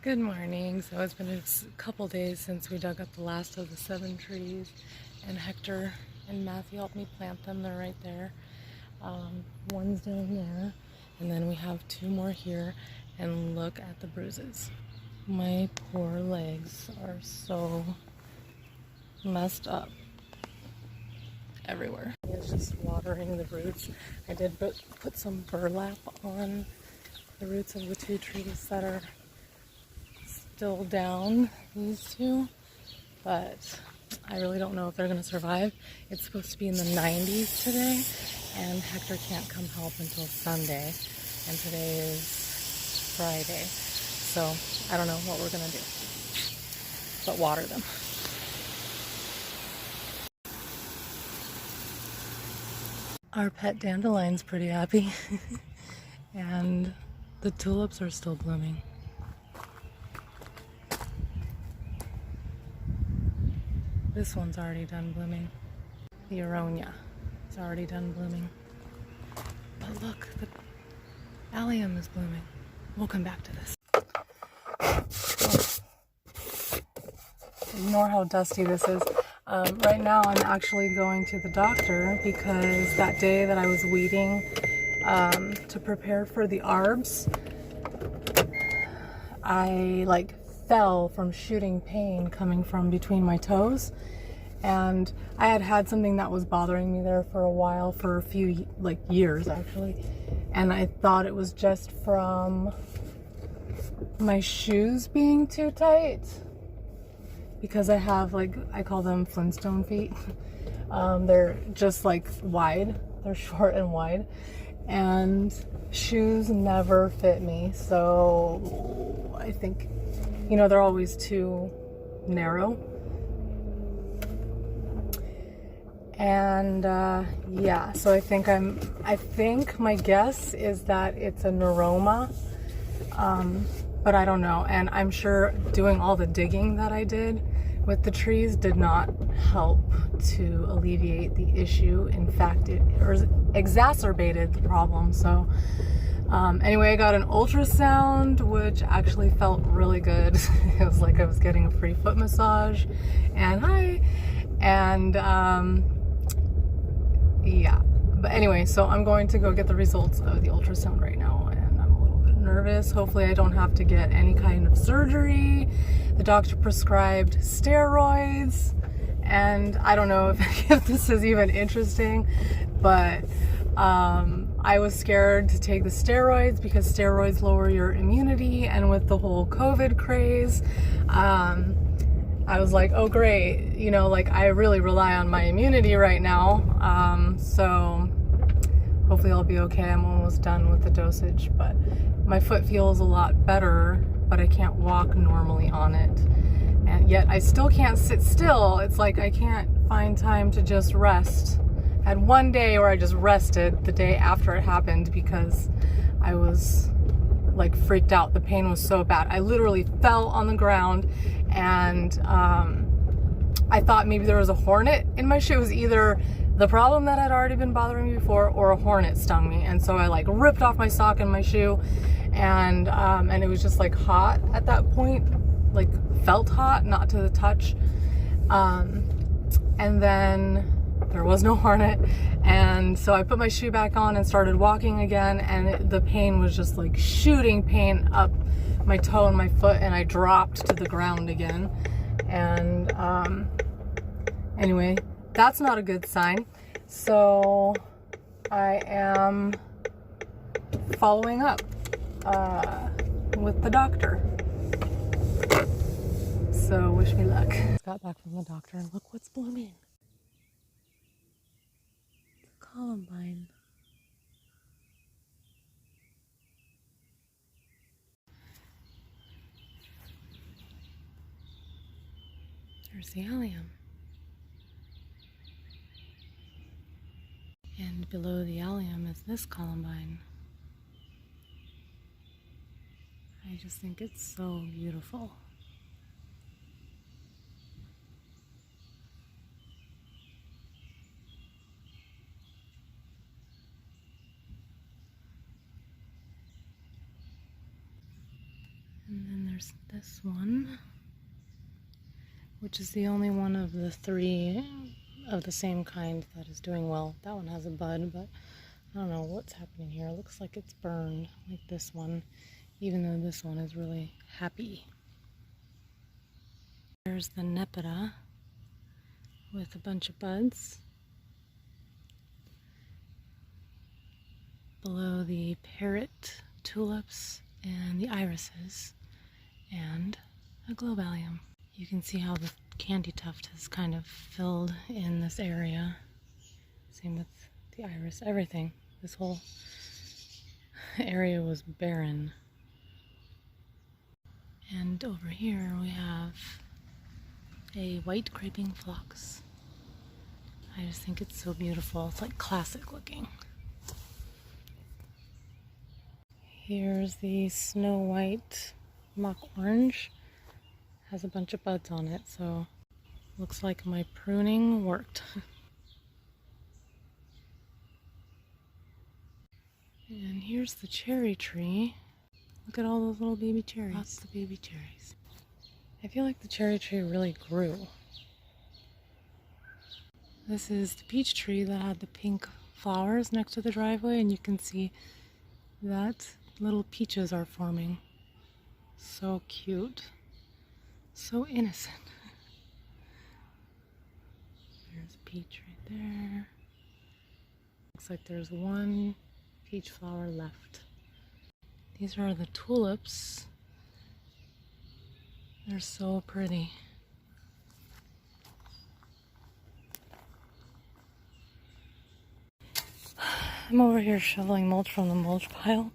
Good morning. So it's been a couple days since we dug up the last of the 7 trees, and Hector and Matthew helped me plant them. They're right there. One's down there, and then we have 2 more here, and look at the bruises. My poor legs are so messed up everywhere. It's just watering the roots. I did put some burlap on the roots of the 2 trees that are still down, these 2, but I really don't know if they're going to survive. It's supposed to be in the 90s today, and Hector can't come help until Sunday, and today is Friday, so I don't know what we're going to do, but water them. Our pet dandelion's pretty happy, and the tulips are still blooming. This one's already done blooming. The aronia is already done blooming. But look, the allium is blooming. We'll come back to this. Ignore how dusty this is. Right now I'm actually going to the doctor because that day that I was weeding to prepare for the Arbs, I fell from shooting pain coming from between my toes, and I had something that was bothering me there for a while, for a few years actually, and I thought it was just from my shoes being too tight, because I have I call them Flintstone feet. They're just wide, they're short and wide, and shoes never fit me, so I think, they're always too narrow. And yeah, so I think my guess is that it's a neuroma, but I don't know. And I'm sure doing all the digging that I did with the trees did not help to alleviate the issue. In fact, it exacerbated the problem. So anyway, I got an ultrasound, which actually felt really good. It was like I was getting a free foot massage, and yeah. But anyway, so I'm going to go get the results of the ultrasound right now, and I'm a little bit nervous. Hopefully I don't have to get any kind of surgery. The doctor prescribed steroids, and I don't know if this is even interesting, but I was scared to take the steroids because steroids lower your immunity, and with the whole COVID craze, I was like, oh great, I really rely on my immunity right now, so hopefully I'll be okay. I'm almost done with the dosage, but my foot feels a lot better, but I can't walk normally on it, and yet I still can't sit still. It's like I can't find time to just rest. I had one day where I just rested the day after it happened because I was freaked out. The pain was so bad. I literally fell on the ground, and I thought maybe there was a hornet in my shoe. It was either the problem that had already been bothering me before, or a hornet stung me. And so I ripped off my sock and my shoe, and it was just hot at that point, felt hot, not to the touch. And then there was no hornet, and so I put my shoe back on and started walking again, and the pain was just shooting pain up my toe and my foot, and I dropped to the ground again. And anyway, that's not a good sign, so I am following up with the doctor, so wish me luck. Just got back from the doctor, and look what's blooming. Columbine. There's the allium. And below the allium is this columbine. I just think it's so beautiful. And then There's this one, which is the only one of the 3 of the same kind that is doing well. That one has a bud, but I don't know what's happening here. It looks like it's burned, like this one, even though this one is really happy. There's the Nepeta with a bunch of buds. Below the parrot tulips and the irises and a globalium. You can see how the candy tuft has kind of filled in this area. Same with the iris, everything. This whole area was barren. And over here we have a white creeping phlox. I just think it's so beautiful. It's like classic looking. Here's the snow white mock orange. Has a bunch of buds on it, so looks like my pruning worked. And here's the cherry tree. Look at all those little baby cherries. Lots of baby cherries. I feel like the cherry tree really grew. This is the peach tree that had the pink flowers next to the driveway, and you can see that little peaches are forming. So cute. So innocent. There's a peach right there. Looks like there's one peach flower left. These are the tulips. They're so pretty. I'm over here shoveling mulch from the mulch pile,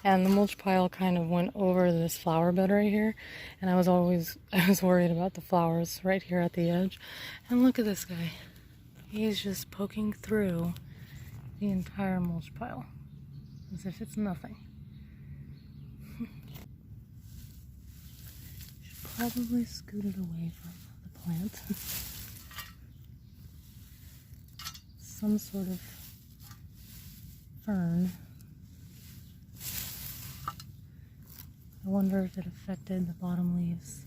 and the mulch pile kind of went over this flower bed right here, and I was worried about the flowers right here at the edge. And look at this guy. He's just poking through the entire mulch pile as if it's nothing. Should probably scoot it away from the plant. Some sort of fern. I wonder if it affected the bottom leaves.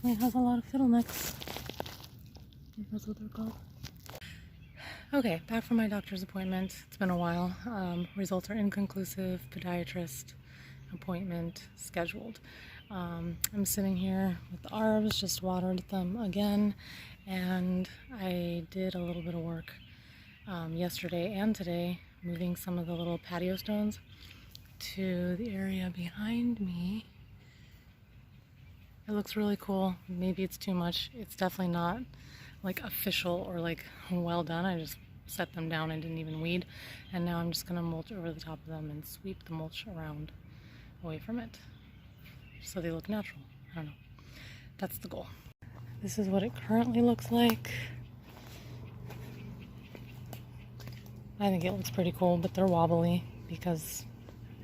It has a lot of fiddlenecks. I think that's what they're called. Okay, back from my doctor's appointment. It's been a while. Results are inconclusive. Podiatrist appointment scheduled. I'm sitting here with the Arbs, just watered them again, and I did a little bit of work yesterday and today, moving some of the little patio stones to the area behind me. It looks really cool. Maybe it's too much. It's definitely not like official or like well done. I just set them down and didn't even weed, and now I'm just gonna mulch over the top of them and sweep the mulch around away from it so they look natural. I don't know. That's the goal. This is what it currently looks like. I think it looks pretty cool, but they're wobbly because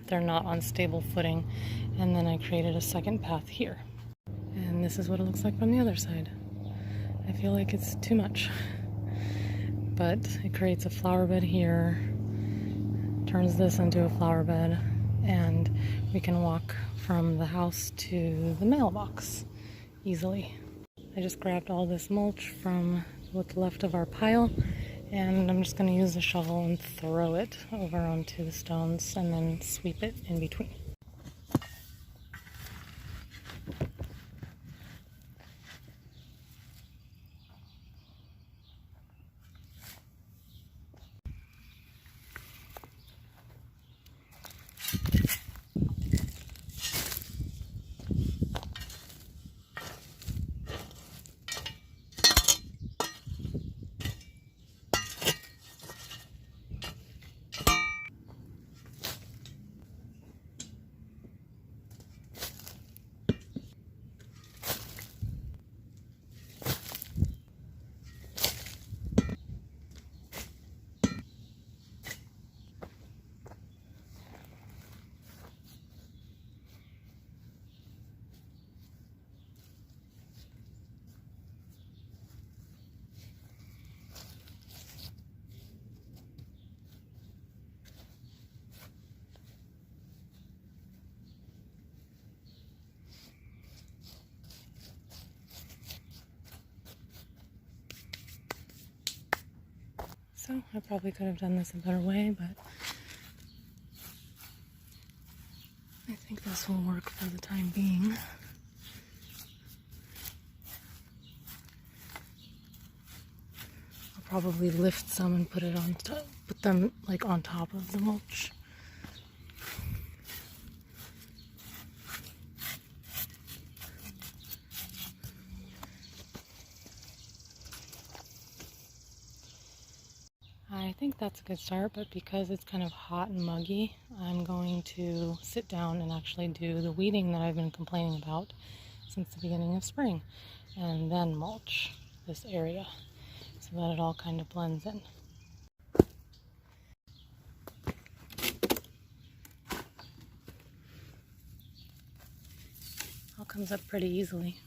they're not on stable footing. And then I created a second path here. And this is what it looks like from the other side. I feel like it's too much. But it creates a flower bed here, turns this into a flower bed, and we can walk from the house to the mailbox easily. I just grabbed all this mulch from what's left of our pile, and I'm just going to use the shovel and throw it over onto the stones and then sweep it in between. so. I probably could have done this a better way, but I think this will work for the time being. I'll probably lift some and put it on top, put them like on top of the mulch. I think that's a good start, but because it's kind of hot and muggy, I'm going to sit down and actually do the weeding that I've been complaining about since the beginning of spring, and then mulch this area so that it all kind of blends in. All comes up pretty easily.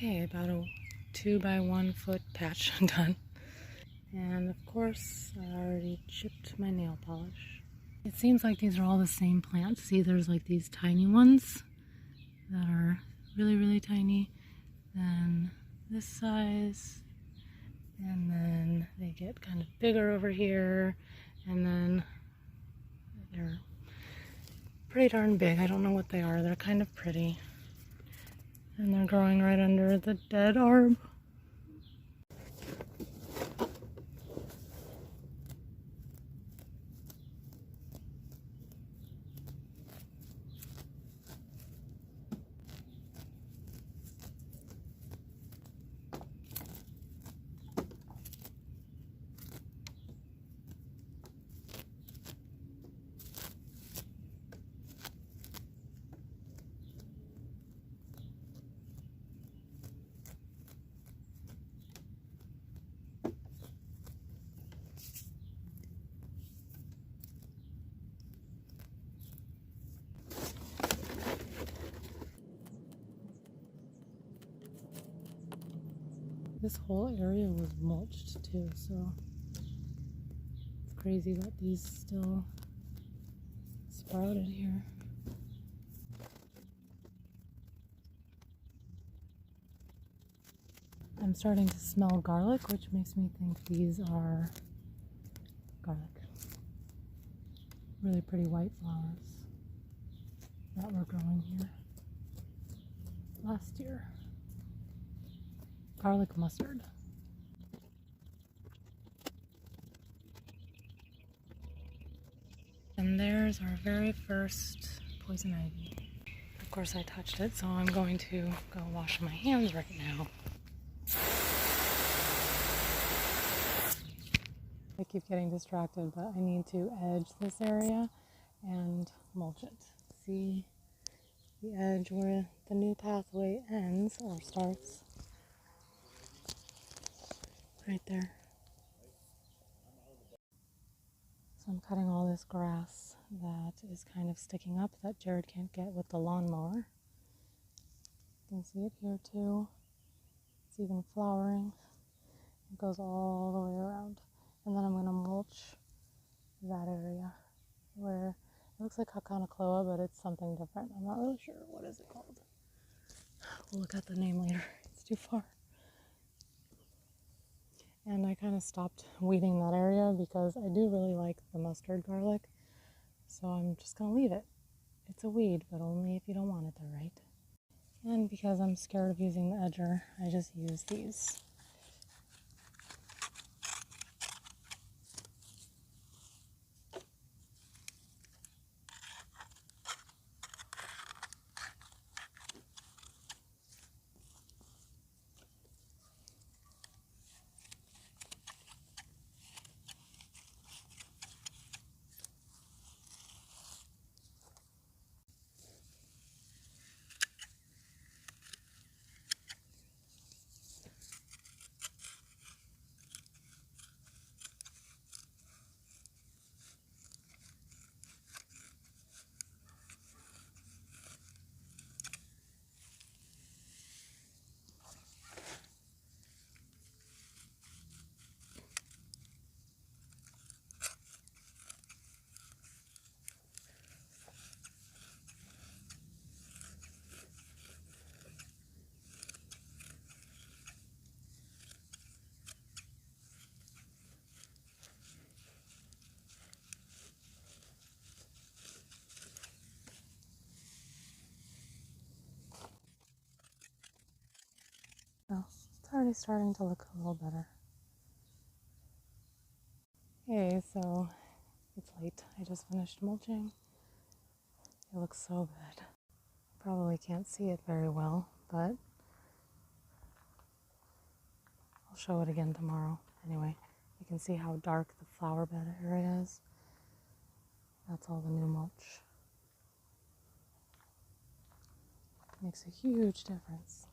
Okay, about a 2 by 1 foot patch done. And of course, I already chipped my nail polish. It seems like these are all the same plants. See, there's like these tiny ones that are really, really tiny. Then this size. And then they get kind of bigger over here. And then they're pretty darn big. I don't know what they are. They're kind of pretty. And they're growing right under the dead arb. This whole area was mulched too, so it's crazy that these still sprouted here. I'm starting to smell garlic, which makes me think these are garlic. Really pretty white flowers that were growing here last year. Garlic mustard. And there's our very first poison ivy. Of course I touched it, so I'm going to go wash my hands right now. I keep getting distracted, but I need to edge this area and mulch it. See the edge where the new pathway ends or starts? right there. So I'm cutting all this grass that is kind of sticking up that Jared can't get with the lawnmower. You can see it here too. It's even flowering. It goes all the way around. And then I'm going to mulch that area where it looks like Hakanakloa, but it's something different. I'm not really sure. What is it called? We'll look at the name later. It's too far. And I kind of stopped weeding that area because I do really like the mustard garlic. So I'm just going to leave it. It's a weed, but only if you don't want it there, right? And because I'm scared of using the edger, I just use these. Oh, it's already starting to look a little better. Okay, so it's late. I just finished mulching. It looks so good. Probably can't see it very well, but I'll show it again tomorrow. Anyway, you can see how dark the flower bed area is. That's all the new mulch. Makes a huge difference.